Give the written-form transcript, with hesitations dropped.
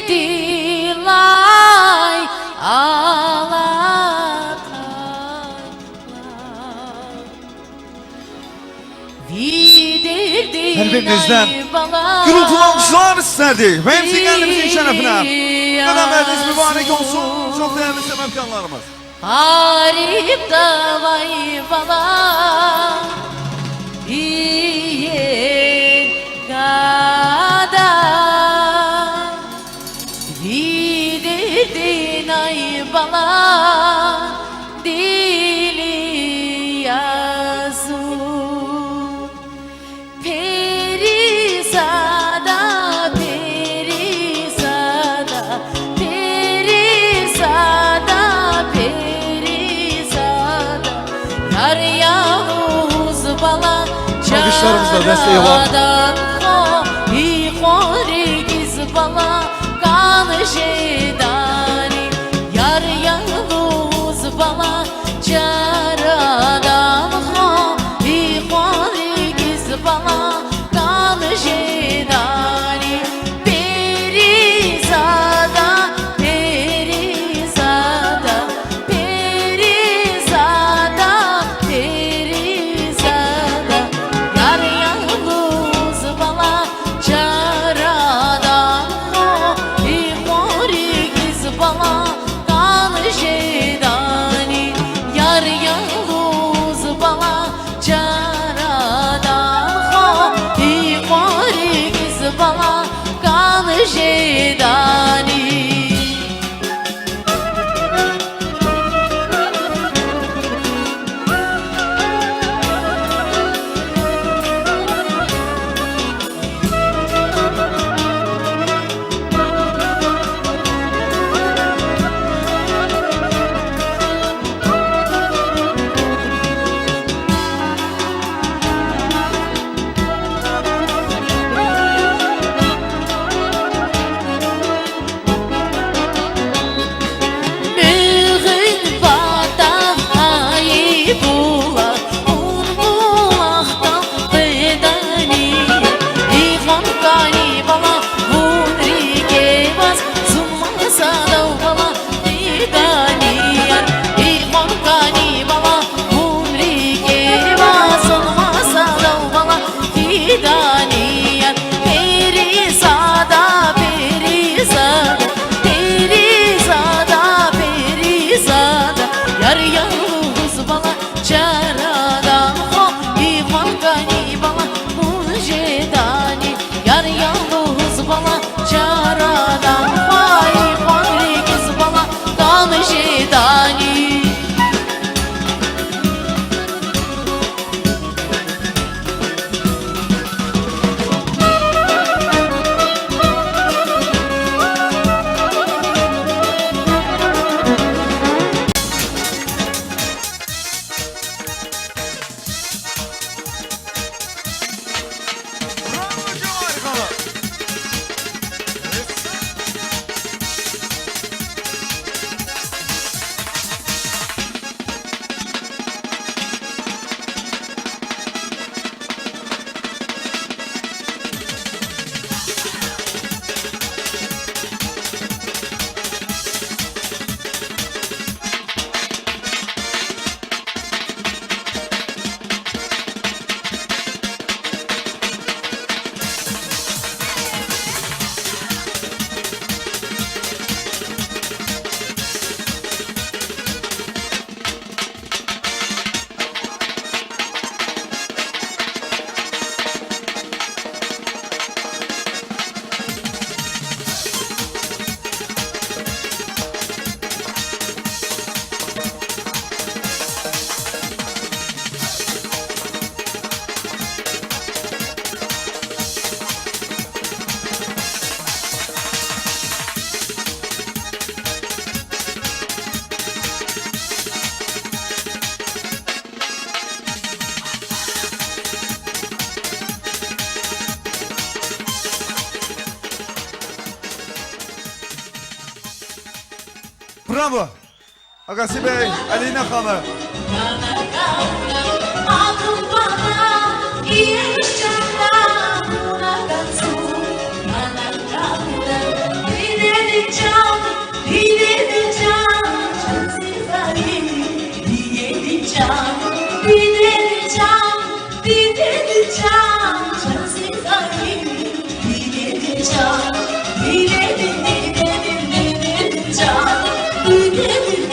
Dilay ağlataylar. Her birinizden gürültülü alkışlar isterdi. Hem kendimizin şerefine. Ödemeleriniz mübarek olsun. Çok değerli sebepkarlarımız. Harip davay bala diyen gada Vidirdin ay bala dili yazı Perizada, Perizada, Perizada, Perizada Yar Yavuz bala Alkışlarımızla desteği var. Horigiz bala kanı şeydani Yar Yavuz bala çaradan Horigiz bala kanı şeydani Perizada, Perizada, Perizada, Perizada Yar Yavuz bala çaradan Horigiz bala kanı şeydani Yar Yavuz bala çaradan Horigiz bala kanı şeydani Yar Yavuz bala çaradan İman gani bala mujedani Yar Yavuz bala çaradan İman regiz bala kanı şeydani Bravo. Agasi Bey, Alina Hanım. Bana, can, bilir can, bilir can, can sevdayım, bilir can, bilir can, bilir